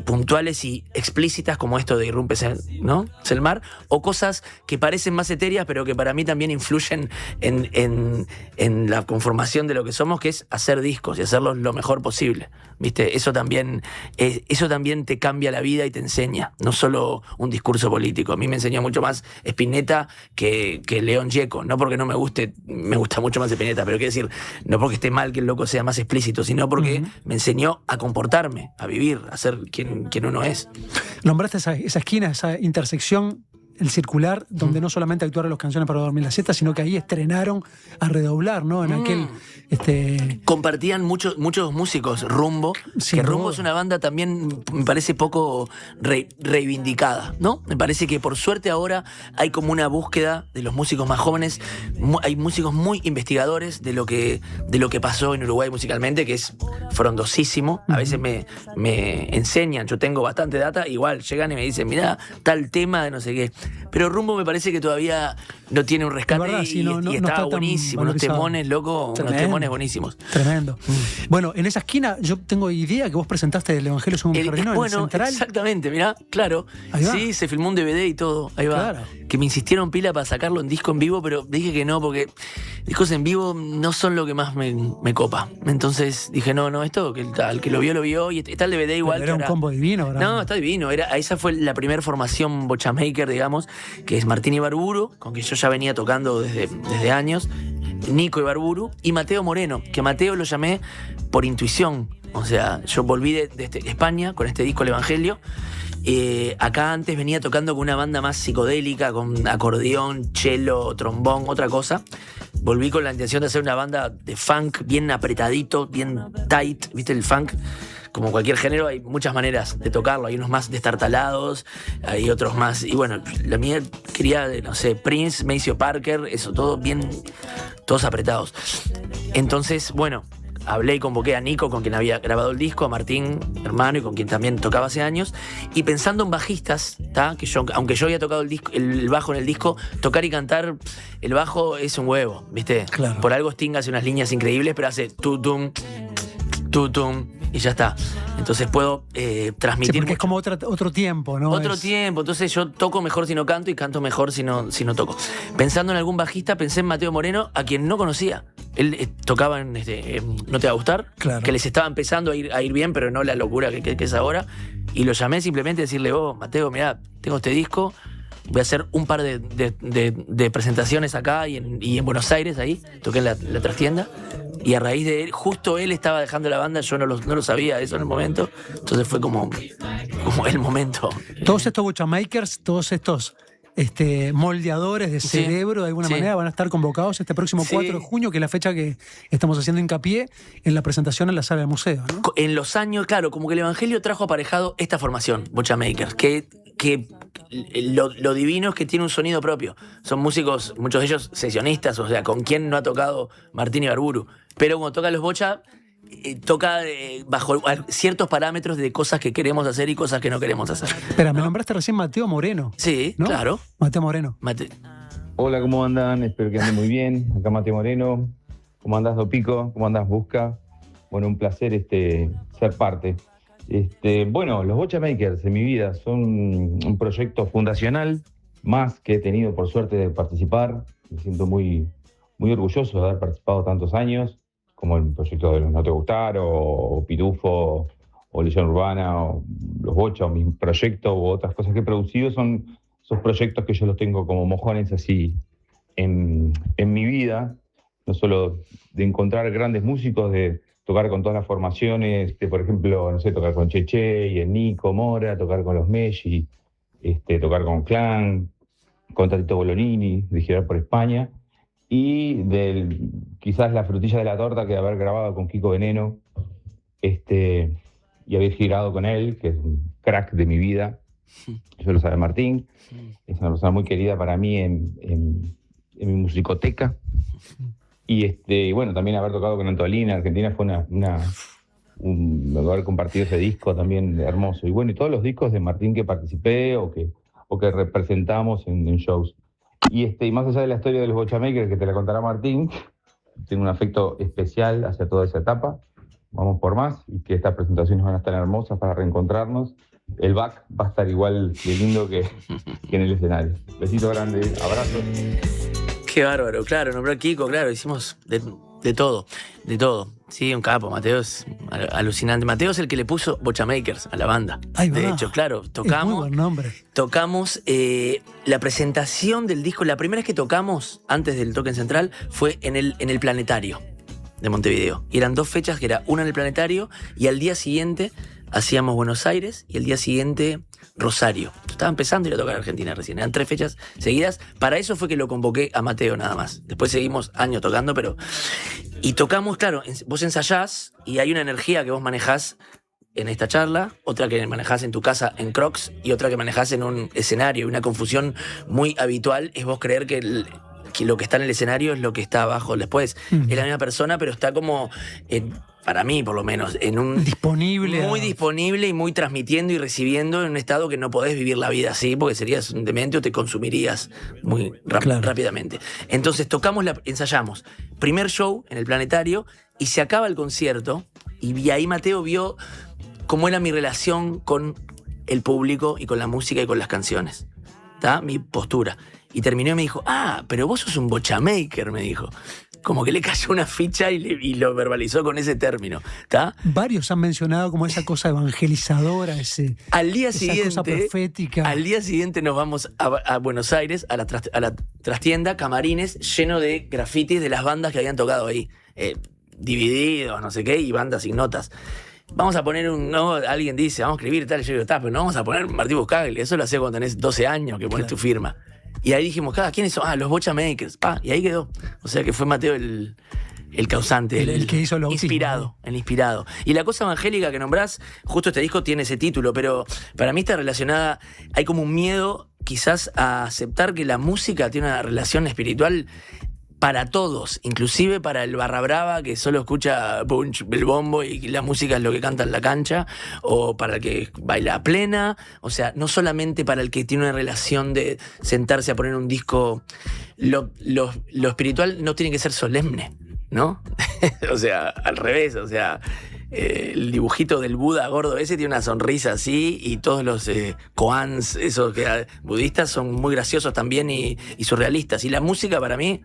puntuales y explícitas, como esto de Irrumpe, ¿no? Selmar, o cosas que parecen más etéreas, pero que para mí también influyen en la conformación de lo que somos, que es hacer discos y hacerlos lo mejor posible. ¿Viste? Eso también te cambia la vida y te enseña, no solo un discurso político. A mí me enseñó mucho más Spinetta que León Gieco, no porque no me guste, me gusta mucho más Spinetta, pero quiero decir, no porque esté mal que el loco sea más explícito, sino porque me enseñó a comportarme, a vivir, a ser quien uno es. Nombraste esa esquina, esa intersección, el circular, donde no solamente actuaron los Canciones para dormir la siesta, sino que ahí estrenaron a redoblar, ¿no? En aquel... Compartían muchos músicos Rumbo, Sin que Rumbo duda. es una banda también, me parece poco reivindicada, ¿no? Me parece que por suerte ahora hay como una búsqueda de los músicos más jóvenes, hay músicos muy investigadores de lo que pasó en Uruguay musicalmente, que es frondosísimo. A veces me enseñan, yo tengo bastante data, igual llegan y me dicen, mirá, tal tema de no sé qué. Pero Rumbo me parece que todavía no tiene un rescate, verdad, sí, y no estaba está tan buenísimo, unos valorizado. temones, loco, unos temones buenísimos. Tremendo. Bueno, en esa esquina yo tengo idea que vos presentaste el Evangelio según mi jardino, en el Central. Exactamente, mirá, claro. Ahí va. Sí, se filmó un DVD y todo, ahí va. Claro. Que me insistieron pila para sacarlo en disco en vivo, pero dije que no, porque discos en vivo no son lo que más me copa. Entonces dije, no, esto, que el que lo vio, y está el DVD igual. Pero era un combo divino, ¿verdad? No, está divino. Esa fue la primera formación bochamaker, digamos, que es Martín Ibarburu, con quien yo ya venía tocando desde años, Nico Ibarburu y Mateo Moreno, que Mateo lo llamé por intuición. O sea, yo volví de España con este disco El Evangelio. Acá antes venía tocando con una banda más psicodélica, con acordeón, cello, trombón, otra cosa. Volví con la intención de hacer una banda de funk bien apretadito, bien tight, ¿viste? El funk, como cualquier género, hay muchas maneras de tocarlo. Hay unos más destartalados, hay otros más... Y bueno, la mía quería, no sé, Prince, Maceo Parker, eso, todo bien, todos apretados. Entonces, bueno, hablé y convoqué a Nico, con quien había grabado el disco, a Martín, hermano, y con quien también tocaba hace años. Y pensando en bajistas, que aunque yo había tocado el bajo en el disco, tocar y cantar el bajo es un huevo, ¿viste? Claro. Por algo Sting hace unas líneas increíbles, pero hace tutum, y ya está. Entonces puedo transmitir. Sí, porque mucho. es como otro tiempo, ¿no? Otro tiempo, entonces yo toco mejor si no canto y canto mejor si no toco. Pensando en algún bajista, pensé en Mateo Moreno, a quien no conocía. Él tocaba en No Te Va a Gustar, Claro. que les estaba empezando a ir bien, pero no la locura que es ahora. Y lo llamé simplemente a decirle, Mateo, mirá, tengo este disco, voy a hacer un par de presentaciones acá y en Buenos Aires, ahí, toqué en la trastienda. Y a raíz de él, justo él estaba dejando la banda, yo no lo sabía eso en el momento. Entonces fue como el momento. Todos estos bochamakers, todos estos moldeadores de Sí, cerebro, de alguna sí. manera, van a estar convocados este próximo Sí. 4 de junio, que es la fecha que estamos haciendo hincapié en la presentación en la sala del museo, ¿no? En los años, claro, como que el Evangelio trajo aparejado esta formación, Bochamakers, que lo divino es que tiene un sonido propio. Son músicos, muchos de ellos sesionistas, o sea, ¿con quién no ha tocado Martín Ibarburu? Pero cuando toca los Bocha, toca bajo ciertos parámetros de cosas que queremos hacer y cosas que no queremos hacer. Espera, me nombraste recién Mateo Moreno. Sí, ¿No? claro. Mateo Moreno. Hola, ¿cómo andan? Espero que anden muy bien. Acá Mateo Moreno. ¿Cómo andás, Dopico? ¿Cómo andás, Busca? Bueno, un placer ser parte. Bueno, los Bochamakers en mi vida son un proyecto fundacional, más que he tenido por suerte de participar. Me siento muy, muy orgulloso de haber participado tantos años, como el proyecto de los No Te Gustar, o Pitufo, o Legión Urbana, o los Bocha, o mi proyecto, o otras cosas que he producido, son esos proyectos que yo los tengo como mojones así en mi vida, no solo de encontrar grandes músicos, de tocar con todas las formaciones, por ejemplo, no sé, tocar con Cheche y el Nico Mora, tocar con los Messi, tocar con Clan, con Tatito Bolonini, de girar por España, y quizás la frutilla de la torta que haber grabado con Kiko Veneno, y haber girado con él, que es un crack de mi vida. Eso lo sabe Martín. Es una persona muy querida para mí en mi musicoteca. Y bueno, también haber tocado con Antolín en Argentina fue haber compartido ese disco también hermoso. Y bueno, y todos los discos de Martín que participé o que representamos en shows. Y más allá de la historia de los Bocha Makers, que te la contará Martín, tengo un afecto especial hacia toda esa etapa. Vamos por más, y que estas presentaciones van a estar hermosas para reencontrarnos. El back va a estar igual de lindo que en el escenario. Besito grande, abrazos. Qué bárbaro, claro, nombró a Kiko, claro, hicimos de todo. Sí, un capo, Mateo es alucinante. Mateo es el que le puso Bocha Makers a la banda. De hecho, claro, tocamos. Es muy buen nombre. Tocamos la presentación del disco. La primera vez que tocamos, antes del toque en Central, fue en el Planetario de Montevideo. Y eran 2 fechas, que era una en el Planetario, y al día siguiente hacíamos Buenos Aires, y el día siguiente Rosario. Estaba empezando a ir a tocar a Argentina recién. Eran 3 fechas seguidas. Para eso fue que lo convoqué a Mateo nada más. Después seguimos años tocando, pero... Y tocamos, claro, vos ensayás y hay una energía que vos manejás en esta charla, otra que manejás en tu casa en Crocs y otra que manejás en un escenario. Una confusión muy habitual es vos creer que lo que está en el escenario es lo que está abajo después. Es la misma persona, pero está como... para mí, por lo menos, en un... Disponible. Muy disponible y muy transmitiendo y recibiendo en un estado que no podés vivir la vida así, porque serías un demente o te consumirías muy rápidamente. Entonces ensayamos. Primer show en el Planetario y se acaba el concierto y ahí Mateo vio cómo era mi relación con el público y con la música y con las canciones. ¿Tá? Mi postura. Y terminó y me dijo, pero vos sos un Bocha Maker, me dijo. Como que le cayó una ficha y lo verbalizó con ese término. ¿Tá? Varios han mencionado como esa cosa evangelizadora, esa cosa profética. Al día siguiente nos vamos a Buenos Aires, a la trastienda, camarines, lleno de grafitis de las bandas que habían tocado ahí. Divididos, no sé qué, y bandas sin notas. Vamos a poner alguien dice, vamos a escribir tal, y yo digo, pero no vamos a poner Martí Buscaglia. Eso lo hacés cuando tenés 12 años, que pones tu firma. Y ahí dijimos, ¿quiénes son? Los Bocha Makers. Y ahí quedó. O sea que fue Mateo el causante, el que hizo lo inspirado. El inspirado. Y la cosa evangélica que nombrás, justo este disco tiene ese título, pero para mí está relacionada, hay como un miedo quizás a aceptar que la música tiene una relación espiritual para todos, inclusive para el barra brava que solo escucha punch, el bombo y la música es lo que canta en la cancha, o para el que baila a plena, o sea, no solamente para el que tiene una relación de sentarse a poner un disco. Lo espiritual no tiene que ser solemne, ¿no? O sea, al revés, o sea, el dibujito del Buda gordo ese tiene una sonrisa así, y todos los koans, esos que budistas, son muy graciosos también y surrealistas. Y la música para mí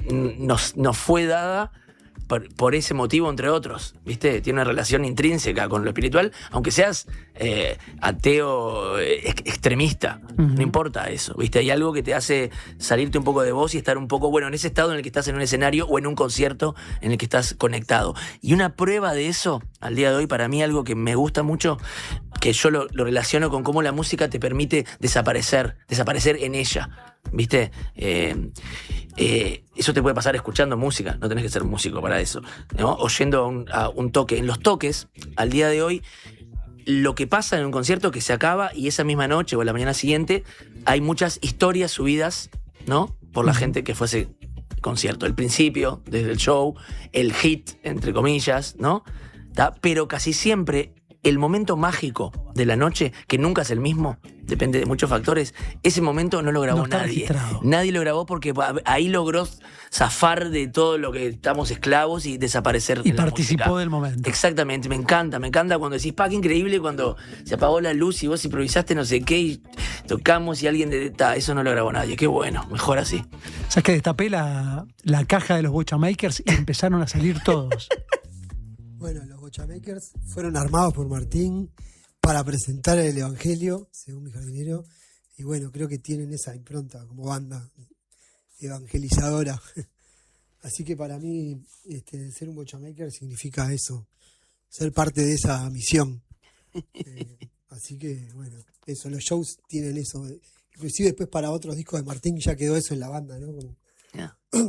nos fue dada por ese motivo, entre otros, ¿viste? Tiene una relación intrínseca con lo espiritual, aunque seas ateo extremista, no importa eso, ¿viste? Hay algo que te hace salirte un poco de vos y estar un poco, en ese estado en el que estás en un escenario o en un concierto en el que estás conectado. Y una prueba de eso, al día de hoy, para mí algo que me gusta mucho, que yo lo relaciono con cómo la música te permite desaparecer en ella, ¿viste? Eso te puede pasar escuchando música, no tenés que ser músico para eso, ¿no? O yendo a un toque. En los toques, al día de hoy, lo que pasa en un concierto que se acaba y esa misma noche o la mañana siguiente hay muchas historias subidas, ¿no? Por la gente que fue a ese concierto. El principio, desde el show, el hit, entre comillas, ¿no? Pero casi siempre el momento mágico de la noche, que nunca es el mismo, depende de muchos factores, ese momento no lo grabó nadie. Registrado. Nadie lo grabó porque ahí logró zafar de todo lo que estamos esclavos y desaparecer. Y participó del momento. Exactamente, me encanta cuando decís, qué increíble cuando se apagó la luz y vos improvisaste no sé qué y tocamos y alguien eso no lo grabó nadie. Qué bueno, mejor así. ¿Sabes que destapé la caja de los Bocha Makers y empezaron a salir todos? Bueno, los Bochamakers fueron armados por Martín para presentar el Evangelio, según mi jardinero, y bueno, creo que tienen esa impronta como banda evangelizadora. Así que para mí ser un Bochamaker significa eso, ser parte de esa misión. Así que bueno, eso, los shows tienen eso. Inclusive después para otros discos de Martín ya quedó eso en la banda, ¿no?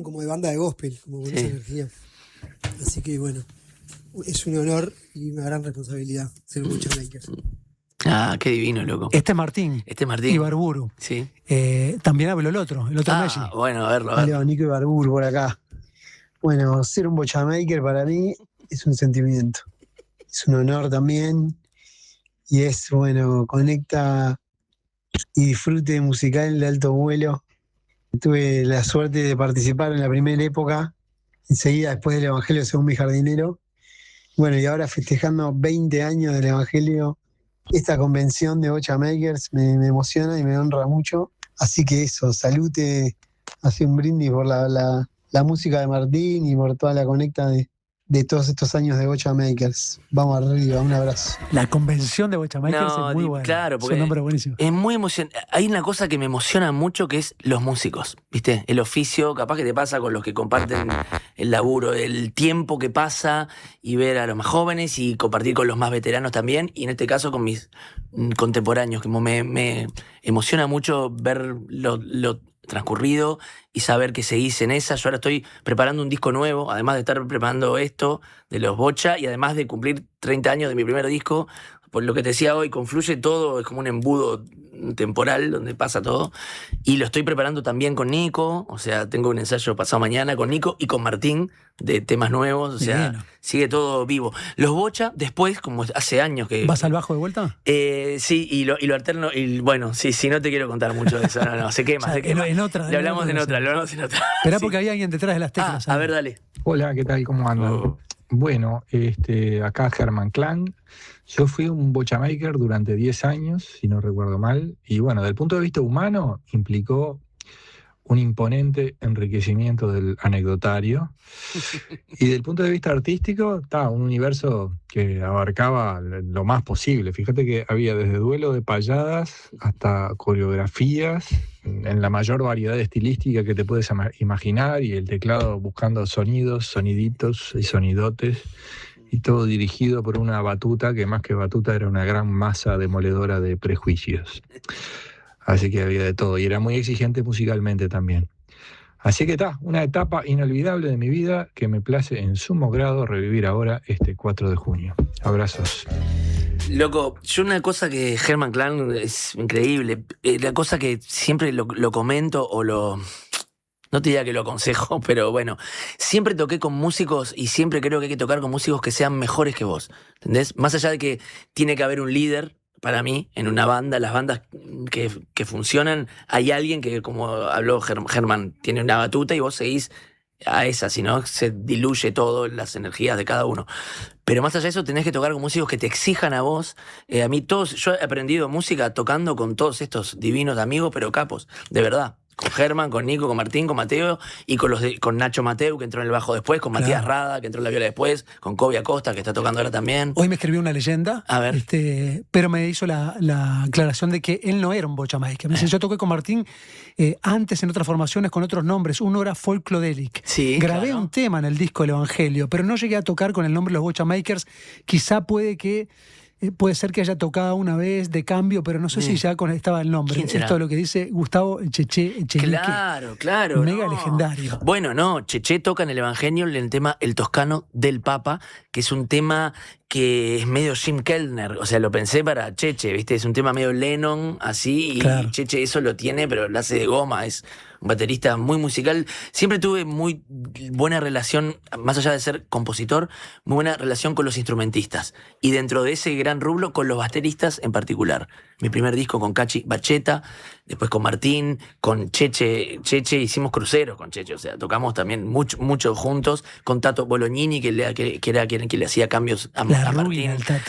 Como de banda de gospel, como con esa energía. Así que bueno, es un honor y una gran responsabilidad ser un Bochamaker. Ah, qué divino, loco. Este es Martín. Ibarburu. Sí. También habló el otro Messi. Bueno, a verlo. Nico Ibarburu por acá. Bueno, ser un Bochamaker para mí es un sentimiento. Es un honor también. Y es, bueno, conecta y disfrute musical de alto vuelo. Tuve la suerte de participar en la primera época, enseguida después del Evangelio según mi jardinero. Bueno, y ahora festejando 20 años del Evangelio, esta convención de Bochamakers me emociona y me honra mucho. Así que eso, salute, hace un brindis por la música de Martín y por toda la conecta de todos estos años de Bochamakers. Vamos arriba, un abrazo. La convención de Bochamakers es muy buena. Claro, porque es un nombre buenísimo. Es muy emocionante. Hay una cosa que me emociona mucho que es los músicos, ¿viste? El oficio, capaz que te pasa con los que comparten el laburo, el tiempo que pasa y ver a los más jóvenes y compartir con los más veteranos también, y en este caso con mis contemporáneos, como me emociona mucho ver lo transcurrido y saber que seguís en esa. Yo ahora estoy preparando un disco nuevo, además de estar preparando esto de los Bocha y además de cumplir 30 años de mi primer disco. Por lo que te decía hoy, confluye todo, es como un embudo temporal donde pasa todo. Y lo estoy preparando también con Nico, o sea, tengo un ensayo pasado mañana con Nico y con Martín de temas nuevos, o sea, Bien. sigue todo vivo. Los Bocha, después, como hace años que... ¿Vas al bajo de vuelta? Sí, y lo alterno, y bueno, sí, no te quiero contar mucho de eso, no, se quema, O sea, se quema. en otra, Lo hablamos en otra. Esperá porque hay alguien detrás de las teclas. A ver, dale. Hola, ¿qué tal? ¿Cómo andan? Bueno, acá Germán Clan. Yo fui un Bochamaker durante 10 años, si no recuerdo mal, y bueno, desde el punto de vista humano implicó un imponente enriquecimiento del anecdotario, y desde el punto de vista artístico, un universo que abarcaba lo más posible. Fíjate que había desde duelo de payadas hasta coreografías, en la mayor variedad estilística que te puedes imaginar, y el teclado buscando sonidos, soniditos y sonidotes, y todo dirigido por una batuta que más que batuta era una gran masa demoledora de prejuicios. Así que había de todo, y era muy exigente musicalmente también. Así que una etapa inolvidable de mi vida que me place en sumo grado revivir ahora este 4 de junio. Abrazos. Loco, yo una cosa que Germán Clan es increíble, la cosa que siempre lo comento o no te diría que lo aconsejo, pero bueno, siempre toqué con músicos y siempre creo que hay que tocar con músicos que sean mejores que vos, ¿entendés? Más allá de que tiene que haber un líder, para mí, en una banda, las bandas que funcionan, hay alguien que, como habló Germán, tiene una batuta y vos seguís a esa, si no se diluye todo, las energías de cada uno. Pero más allá de eso, tenés que tocar con músicos que te exijan a vos. A mí yo he aprendido música tocando con todos estos divinos amigos, pero capos, de verdad. Con Germán, con Nico, con Martín, con Mateo y con Nacho Mateu, que entró en el bajo después, con Matías Rada, que entró en la viola después, con Kobe Acosta, que está tocando ahora también. Hoy me escribió una leyenda, a ver. Pero me hizo la aclaración de que él no era un Bochamaker. Me dice, yo toqué con Martín antes en otras formaciones con otros nombres. Uno era Folklodelic. Sí, grabé un tema en el disco del Evangelio, pero no llegué a tocar con el nombre de los Bochamakers. Quizá puede ser que haya tocado una vez de cambio, pero no sé si ya estaba el nombre. Esto es lo que dice Gustavo Echenique. Claro. Mega legendario. Bueno, Cheche toca en el Evangelio en el tema El Toscano del Papa, que es un tema que es medio Jim Kellner, o sea, lo pensé para Cheche, ¿viste? Es un tema medio Lennon, así, y Cheche eso lo tiene, pero lo hace de goma, es un baterista muy musical. Siempre tuve muy buena relación, más allá de ser compositor, muy buena relación con los instrumentistas, y dentro de ese gran rublo, con los bateristas en particular. Mi primer disco con Cachi Bacheta, después con Martín, con Cheche hicimos cruceros con Cheche, o sea, tocamos también mucho juntos, con Tato Bolognini, que era quien le hacía cambios a Martín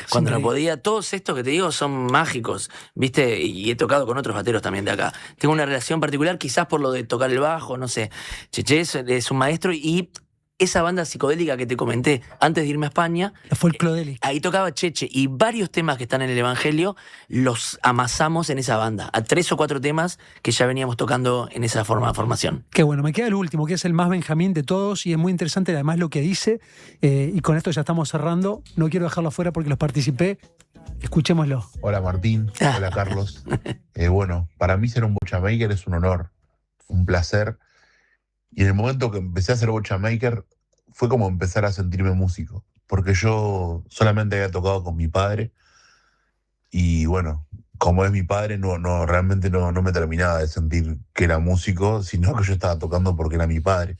cuando no podía. Todos estos que te digo son mágicos, ¿viste? Y he tocado con otros bateros también de acá. Tengo una relación particular, quizás por lo de tocar el bajo, no sé. Cheche es un maestro y esa banda psicodélica que te comenté antes de irme a España. La folclodélica. Ahí tocaba Cheche y varios temas que están en el Evangelio los amasamos en esa banda. A 3 o 4 temas que ya veníamos tocando en esa formación. Qué bueno, me queda el último, que es el más Benjamín de todos y es muy interesante además lo que dice. Y con esto ya estamos cerrando. No quiero dejarlo afuera porque los participé. Escuchémoslo. Hola Martín, hola Carlos. Bueno, para mí ser un bochamaker es un honor, un placer. Y en el momento que empecé a ser bochamaker fue como empezar a sentirme músico, porque yo solamente había tocado con mi padre y bueno, como es mi padre, realmente no me terminaba de sentir que era músico, sino que yo estaba tocando porque era mi padre.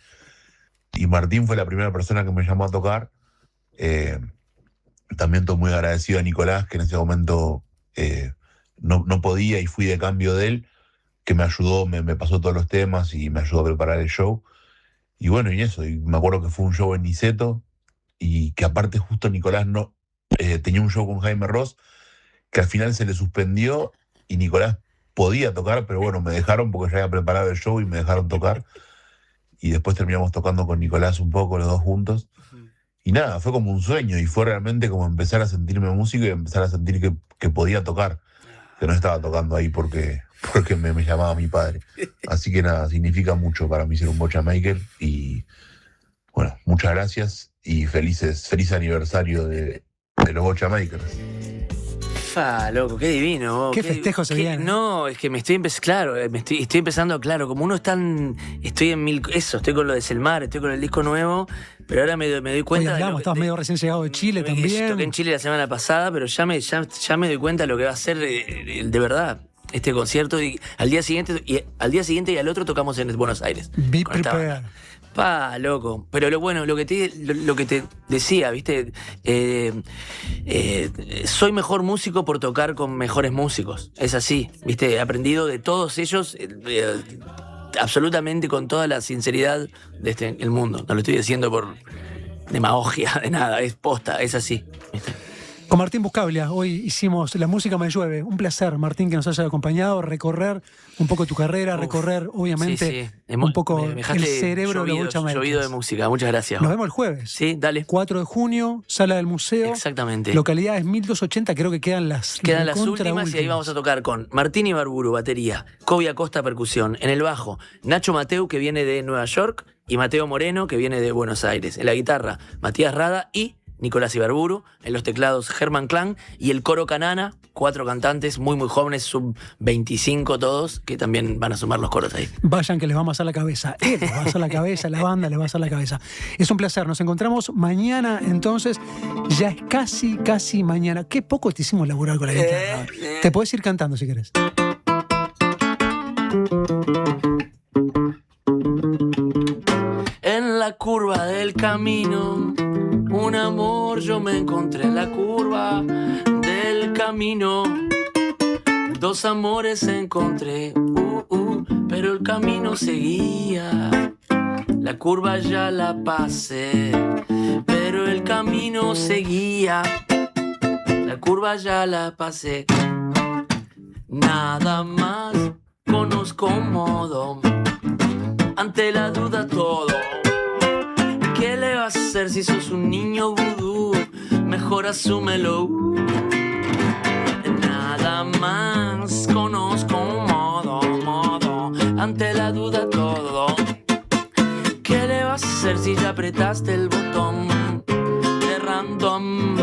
Y Martín fue la primera persona que me llamó a tocar. También estoy muy agradecido a Nicolás, que en ese momento no podía y fui de cambio de él, que me ayudó, me pasó todos los temas y me ayudó a preparar el show. Y bueno, y eso, y me acuerdo que fue un show en Niceto, y que aparte justo Nicolás tenía un show con Jaime Ross, que al final se le suspendió, y Nicolás podía tocar, pero bueno, me dejaron porque ya había preparado el show y me dejaron tocar. Y después terminamos tocando con Nicolás un poco, los dos juntos. Y nada, fue como un sueño, y fue realmente como empezar a sentirme músico y empezar a sentir que podía tocar, que no estaba tocando ahí porque me llamaba mi padre. Así que nada, significa mucho para mí ser un bochamaker, y bueno, muchas gracias y feliz aniversario de los bochamakers. Loco, qué divino. Qué festejo se viene. No, es que estoy empezando, claro, como uno es tan... Estoy con lo de Selmar, estoy con el disco nuevo, pero ahora me doy cuenta... Hoy hablamos, estabas medio recién llegado de Chile también. Toqué en Chile la semana pasada, pero ya me doy cuenta de lo que va a ser de verdad este concierto, y al día siguiente y al otro tocamos en Buenos Aires. Be prepared. Loco. Pero lo que te decía, ¿viste? Soy mejor músico por tocar con mejores músicos. Es así, ¿viste? He aprendido de todos ellos absolutamente con toda la sinceridad de el mundo. No lo estoy diciendo por demagogia, de nada. Es posta, es así, ¿viste? Con Martín Buscaglia, hoy hicimos La Música Me Llueve. Un placer, Martín, que nos haya acompañado, recorrer un poco tu carrera, recorrer, obviamente, un poco el cerebro de los bochamakers. Llovido de música, muchas gracias. Nos vemos el jueves. Sí, dale. 4 de junio, Sala del Museo. Exactamente. Localidades 1280, creo que quedan las últimas, y ahí vamos a tocar con Martín Ibarburu, batería, Kobe Acosta, percusión, en el bajo, Nacho Mateu, que viene de Nueva York, y Mateo Moreno, que viene de Buenos Aires. En la guitarra, Matías Rada y Nicolás Ibarburu, en los teclados Germán Klang, y el coro Canana, 4 cantantes muy muy jóvenes, sub 25 todos, que también van a sumar los coros ahí. Vayan, que les va a amasar la cabeza. Él les va a amasar la cabeza, la banda les va a amasar la cabeza. Es un placer, nos encontramos mañana, entonces, ya es casi mañana. Qué poco te hicimos laburar con la guitarra. Te podés ir cantando si querés. En la curva del camino, un amor yo me encontré en la curva del camino. 2 amores encontré, pero el camino seguía. La curva ya la pasé, pero el camino seguía. La curva ya la pasé. Nada más conozco un modo, ante la duda todo. ¿Qué le vas a hacer si sos un niño vudú? Mejor asúmelo. Nada más conozco un modo, ante la duda todo. ¿Qué le vas a hacer si ya apretaste el botón de random?